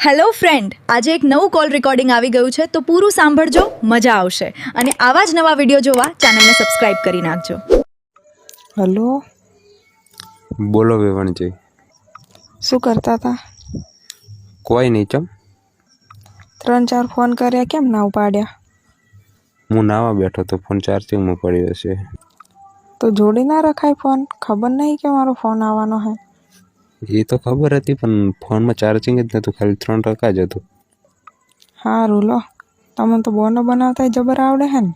Hello friend, આજે એક નવું કોલ રેકોર્ડિંગ આવી ગયું છે તો પૂરું સાંભળજો, મજા આવશે. અને આવા જ નવા વિડીયો જોવા ચેનલને સબસ્ક્રાઇબ કરી નાખજો. હલો, બોલો વેવણજી. શું કરતા હતા? કોઈ નહીં. ચમ 3-4 ફોન કર્યા, કેમ ના ઉપાડ્યા? હું નાવા બેઠો તો ફોન ચાર્જિંગમાં પડ્યો છે. તો જોડી ના રખાય ફોન? ખબર નહીં કે મારો ફોન આવવાનો હે? એ તો ખબર હતી, પણ ફોનમાં ચાર્જિંગ જ નહોતું, ખાલી 3% જ હતું. સારું લો, તમે તો બોનો બનાવતા જબર આવડે હે ને?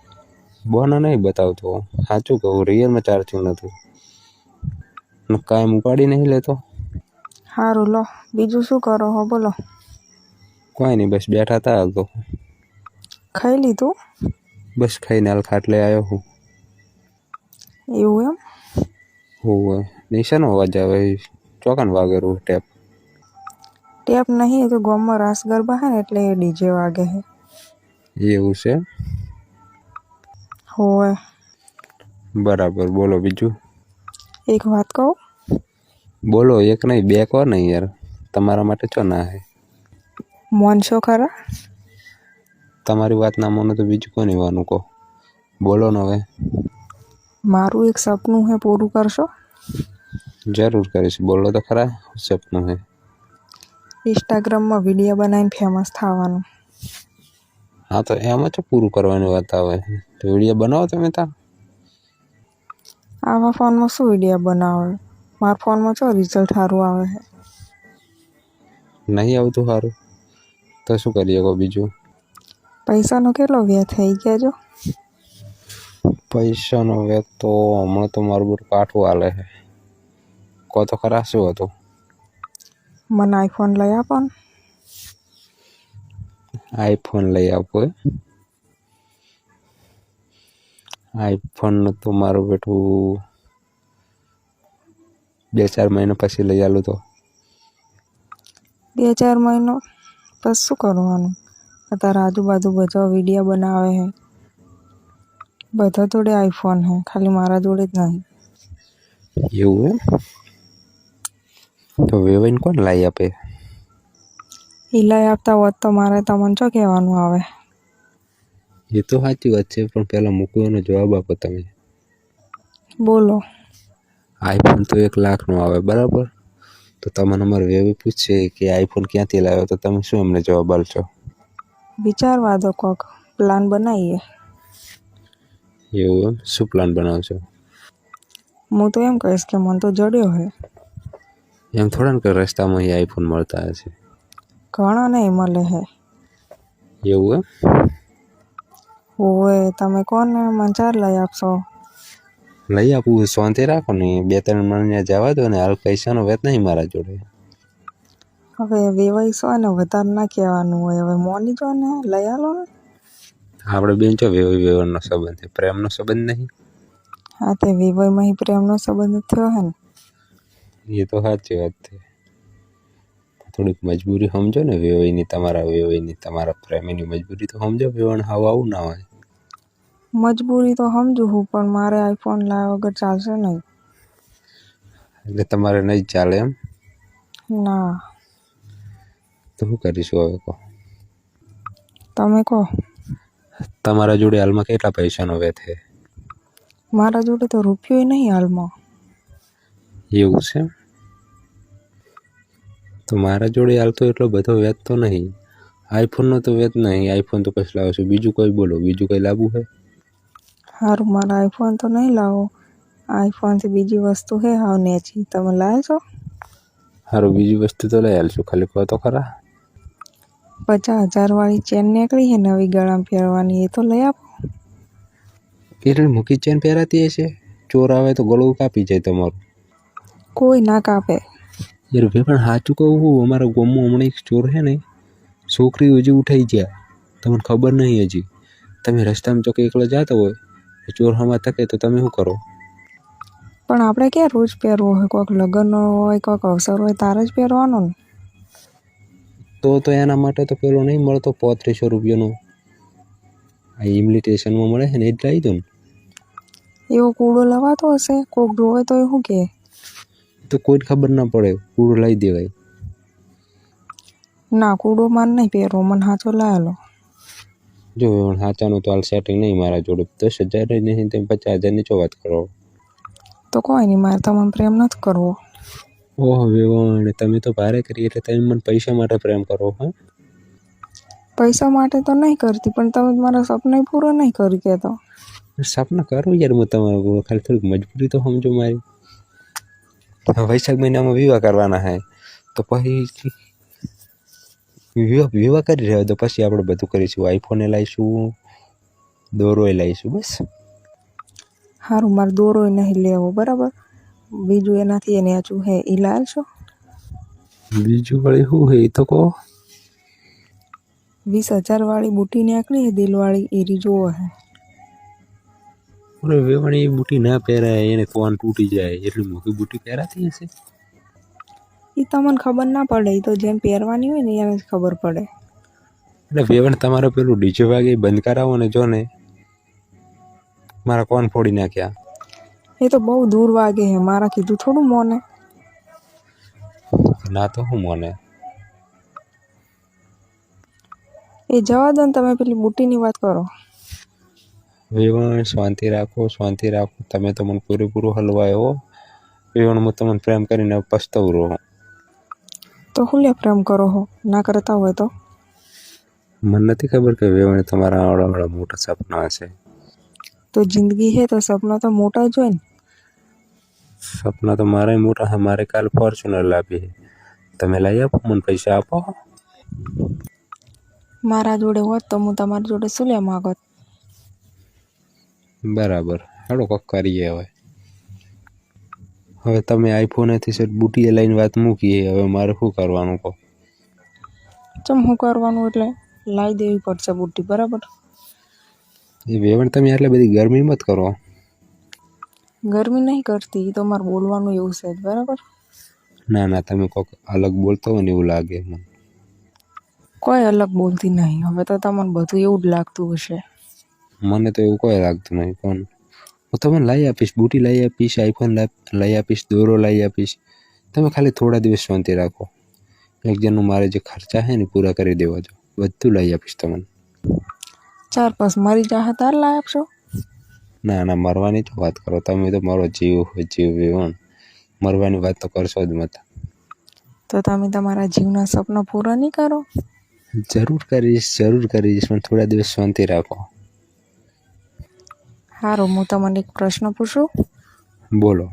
બોનો નહીં બતાવતો, સાચું કહું, રિયલમાં ચાર્જિંગ નહોતું. કાંઈ ઉપાડી નહીં લેતો. સારું લો, બીજું શું કરો હો? બોલો. કોઈ નહીં, બસ બેઠા હતા હાલ તો. ખાઈ લીધું? બસ ખાઈને હાલ ખાટલે આવ્યો હું. એવું એમ? હોવે. નિશાનો અવાજ આવે, ચોકાન વાગેરું ટેપ. ટેપ નહીં, એ તો ગામમાં રાસ ગરબા હે ને એટલે એ ડીજે વાગે હે. એવું છે? હોવે. બરાબર, બોલો બીજું. એક વાત કહું? બોલો, એક નહીં બે કહો નહીં યાર, તમારા માટે ચો ના હે. મોનશો ખરા? તમારી વાત ના માનો તો બીજું કોની વાનું કહો. બોલો ને હવે. મારું એક સપનું હે, પૂરું કરશો? જરૂર કરીશ, બોલો તો ખરા. સપનું હે ઇન્સ્ટાગ્રામમાં વિડીયો બનાવીને ફેમસ થવાનું. હા, તો એમાં તો પૂરું કરવાની વાત આવે. તો વિડીયો બનાવો તમે તા. આવા ફોનમાં શું વિડીયો બનાવે? મારા ફોનમાં શું રિઝલ્ટ સારું આવે છે? નહીં આવતું સારું તો શું કરીએ કહો બીજું. પૈસાનો કેટલો વ્યય થઈ ગયા જો? પૈસાનો વેત તો હમણાં તો મારું બધું કાઠું હાલે છે. કહો તો ખરા શું હતું? મને આઈફોન લઈ આપો ને. આઈફોન લઈ આપો એ? આઈફોન તો મારું બેઠું 2-4 મહિના પછી લઈ આલું તો. 2-4 મહિનો પછી શું કરવાનું? અત્યારે આજુબાજુ બધા વિડીયો બનાવે છે, બધા જોડે આઈફોન છે, ખાલી મારા જોડે જ નહીં. એવું એમ? તો વેવાઈને કોણ લાવી આપે? એ લઈ આપતા હોત તો મારે તમને શું કહેવાનું આવે? એ તો સાચી વાત છે, પણ પહેલાં મૂકવાનો જવાબ આપો તમે. બોલો. આઈફોન તો 1 લાખનો આવે, બરાબર? તો તમને અમારે વેવી પૂછશે કે આઈફોન ક્યાંથી લાવ્યો, તો તમે શું એમને જવાબ આપશો? વિચારવા દો, કોક પ્લાન બનાવીએ. એવું એમ? શું પ્લાન બનાવશો? હું તો એમ કહીશ કે મને તો જડ્યો છે. એમ થોડા ને કે રસ્તામાં અહીં આઈફોન મળતા હશે. ઘણા નહીં મળે છે. એવું એમ? હોવે, તમે કોને મને 4 લઈ આપશો? લઈ આપું, શાંતિ રાખો ને. 2-3 મહિના જવા દો ને, હાલ પૈસાનો વેત નહીં મારા જોડે. હવે વેવાઈશો ને વધારે ના કહેવાનું હોય. હવે મોની જો ને, લઈ આલો ને. આપણે બેન ચો વેવણનો સંબંધ છે, પ્રેમનો સંબંધ નહીં. હા, તે વેવાઈમાં પ્રેમનો સંબંધ થયો હે ને. એ તો સાચી વાત છે. થોડીક મજબૂરી સમજો ને વેવાઈની, તમારા પ્રેમીની મજબૂરી તો સમજો. વેવણ હાવ આવું ના હોય. મજબૂરી તો સમજુ હું, પણ મારે આઈફોન લાવ્યા વગર ચાલશે નહીં. એટલે તમારે નહીં ચાલે એમ? ના. તો શું કરીશું હવે કહો? તમે કહો. તમારા જોડે હાલમાં કેટલા પૈસાનો વેત છે? મારા જોડે તો રૂપિયો નહીં હાલમાં. એવું છે? તો મારા જોડે હાલ તો એટલો બધો વેત તો નહીં. આઈફોનનો તો વેત નહીં. આઈફોન તો પછી લાવશો. બીજું કોઈ બોલો, બીજું કંઈ લાવવું છે? સારું, મારા આઈફોન તો નહીં લાવો. આઈફોનથી બીજી વસ્તુ છે હાવ નેચી, તમે લાવશો? સારું, બીજી વસ્તુ તો લઈ આલશું, ખાલી કહો તો ખરા. 50,000 વાળી ચેન નીકળી છે નવી ગળામાં પહેરવાની, એ તો લઈ આપો. એટલે મૂકી ચેન પહેરાતી હશે, ચોર આવે તો ગળું કાપી જાય તમારું. કોઈ ના કાપે. યાર ભાઈ, પણ સાચું કહું હું, અમારા ગામમાં હમણાં એક ચોર છે ને, છોકરી હજી ઉઠાઈ ગયા, તમને ખબર નહીં હજી. તમે રસ્તામાં ચોકે એકલા જતા હોય, ચોર હમા થકે તો તમે શું કરો? પણ આપણે ક્યાં રોજ પહેરવો હોય? કોઈક લગ્ન હોય, કોઈક અવસર હોય તારે જ પહેરવાનો ને. તો એના માટે તો પેલો નહીં મળતો 3500 રૂપિયાનો, આ ઇન્વિટેશનમાં મળે છે ને, એ જ લાવી દો ને. એવો કૂડો લવાતો હશે, કોક જોવે તો એ શું કહે? તો કોઈ જ ખબર ના પડે, પૂરું લઈ દેવાય. ના કૂડો માર નહીં પહેરો, મને હાચો લાયેલો. જો વેવણ સાચાનું તો હાલ સેટિંગ નહીં મારા જોડે. 10,000 જ નહીં, તમે 50,000ની ચો વાત કરો. તો કોઈ નહીં, મારે તમને પ્રેમ નથી કરવો. ઓહો વેવણ, તમે તો ભારે કરી એટલે તમે મને પૈસા માટે પ્રેમ કરો. હા, પૈસા માટે તો નહીં કરતી, પણ તમે મારા સપના પૂરો નહીં કરી કહેતો. સપના કરું યાર હું તમારું, ખાલી થોડીક મજબૂરી તો સમજો મારી. વૈશાખ મહિનામાં વિવાહ કરવાના હે, તો પછી વિવાહ કરી રહ્યા તો પછી આપણે બધું કરીશું. આઈફોને લાવીશું, દોરોય લાવીશું. બસ સારું, મારે દોરોય નહીં લેવો, બરાબર. બીજું એનાથી એને આચું હે એ લાવશો. બીજું વળી શું હે એ તો કહો. 20,000 વાળી બુટી નીકળી હે દિલવાળી, એરી જોવો હે. અરે વેવણ, એ બુટી ના પહેરાય, એને કોણ તૂટી જાય. એટલી મોટી બુટી પહેરાતી હશે. એ તમને ખબર ના પડે, એ તો જેમ પહેરવાની હોય ને એને જ ખબર પડે. એટલે વેવણ, તમારે પેલું ડીજે વાગે બંધ કરાવો ને, જો ને મારા કોણ ફોડી નાખ્યા. એ તો બહુ દૂર વાગે હે, મારા કીધું થોડું મોને. ના તો હું મોને. એ જવા દો ને, તમે પેલી બુટીની વાત કરો. વેવણ, શાંતિ રાખો, શાંતિ રાખો. તમે તો મને પૂરેપૂરું હલવાયો. વેવણ, હું તમને પ્રેમ કરીને પસ્તાવું રહું. તો હું લે પ્રેમ કરો હો, ના કરતા હોય તો. મને નથી ખબર કે વેવણ તમારા આવડા મોટા સપના હશે. તો જિંદગી હે તો સપના તો મોટા જ હોય ને. સપના તો મારે મોટા હે. મારે કાલ ફોર્ચ્યુનર લાવી છે. તમે લઈ આપો, મને પૈસા આપો. મારા જોડે હોત તો હું તમારી જોડે શું લે માગત. બરાબર, હાલો કોક કરીએ હવે. હવે તમે આઈફોનેથી સેટ બુટીએ લઈને વાત મૂકી, હવે મારે શું કરવાનું કહો. ચમ શું કરવાનું, એટલે લાવી દેવી પડશે બુટી, બરાબર. એ વેવણ, તમે આટલી બધી ગરમી મત કરો. ગરમી નહીં કરતી, તો મારે બોલવાનું એવું છે જ, બરાબર. ના ના, તમે કોક અલગ બોલતો હોય ને એવું લાગે મને. કોઈ અલગ બોલતી નહીં. હવે તો તમને બધું એવું જ લાગતું હશે. મને તો એવું કોઈ લાગતું નહીં. પણ હું તમને લઈ આપીશ, બુટી લઈ આપીશ, આઈફોન લઈ આપીશ, દોરો લઈ આપીશ. તમે ખાલી થોડા દિવસ શાંતિ રાખો. એક જણનું મારે જે ખર્ચા છે ને પૂરા કરી દેવા જો, બધું લઈ આપીશ તમને. 4-5 મરી જાહે તાર લાય આપશો. ના ના, મરવાની તો વાત કરો. તમે તો મારો જીવ હોય, જીવ વેવણ. મરવાની વાત તો કરશો જ મત. તો તમે તમારા જીવના સપના પૂરા નહીં કરો. જરૂર કરીશ, જરૂર કરીશ, પણ થોડા દિવસ શાંતિ રાખો. સારું, હું તમને એક પ્રશ્ન પૂછું. બોલો.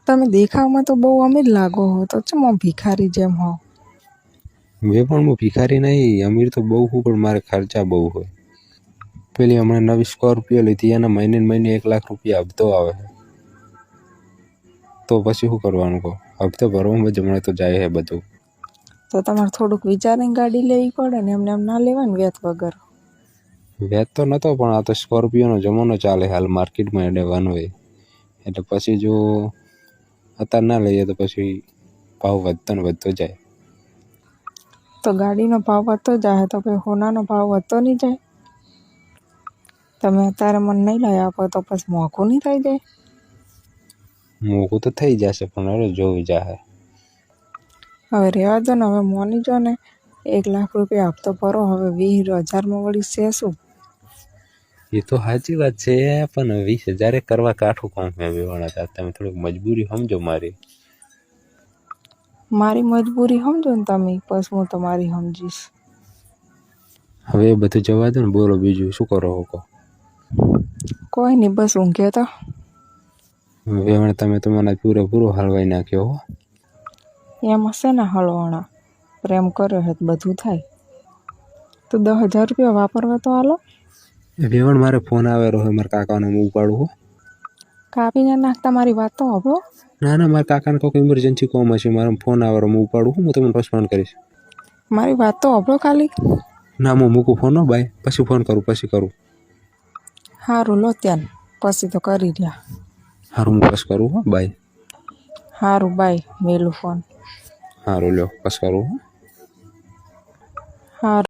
તમે દેખાવમાં તો બહુ અમીર લાગો હો, તો ચમ આમ ભિખારી જેમ હો. વેવણ, હું ભિખારી નહીં, અમીર તો બહુ હું, પણ મારે ખર્ચા બહુ હોય. પેલી હમણાં નવી સ્કોર્પિયો લીધી, એના મહિને 1 લાખ રૂપિયા હપ્તો આવે છે. તો પછી શું કરવાનું કહો. હપ્તો ભરવામાં જ હમણાં તો જાય છે બધું. તો તમારે થોડુંક વિચારીને ગાડી લેવી પડે ને, એમ ના લેવાય ને વેત વગર. વેચ તો નહોતો, પણ આ તો સ્કોર્પિયોનો જમાનો ચાલે હાલ માર્કેટમાં, એટલે વન વે. એટલે પછી જો અત્યારે ના લઈએ તો પછી ભાવ વધતો ને વધતો જાય. તો ગાડીનો ભાવ વધતો જાય તો પછી સોનાનો ભાવ વધતો નહીં જાય. તમે અત્યારે મને નહીં લઈ આપો તો પછી મોંઘું નહીં થઈ જાય. મોંઘું તો થઈ જશે, પણ હવે જોઈ જાહે. હવે રહેવા દો ને, હવે મોની જો ને 1 લાખ રૂપિયા હપ્તો ભરો, હવે 20,000માં વળી છે શું. એ તો સાચી વાત છે, પણ 20,000 કરવા કાઠું કામ છે વેવણ. તમે થોડીક મજબૂરી સમજો મારી. મારી મજબૂરી સમજો ને તમે, પછી હું તમારી સમજીશ. હવે એ બધું જવા દો ને, બોલો બીજું શું કરો કહો. કોઈ નહીં, બસ ઊંઘ્યો તો. વેવણ, તમે તો મને પૂરેપૂરો હલવાઈ નાખ્યો હો. એમ હશે ને હળવાણા, પ્રેમ કર્યો હે તો બધું થાય. તો 10,000 રૂપિયા વાપરવા તો હાલો. વેવણ, મારે ફોન આવેલો હોય, મારા કાકાનો હું ઉપાડું હો. કાપીને નાખતા મારી વાત તો હબો. ના ના, મારા કાકાને કોઈ ઇમરજન્સી કોમ હશે, મારો ફોન આવેલો હું ઉપાડું. હું તમને પછી ફોન કરીશ. મારી વાત તો હબો ખાલી. ના, હું મૂકું ફોન. હો બાય, પછી ફોન કરું, પછી કરું. સારું લો ત્યાં, પછી તો કરી રહ્યા. સારું, હું પછી કરું. હો બાય. સારું બાય, મેલું ફોન. સારું લ્યો, પછી કરું. સારું.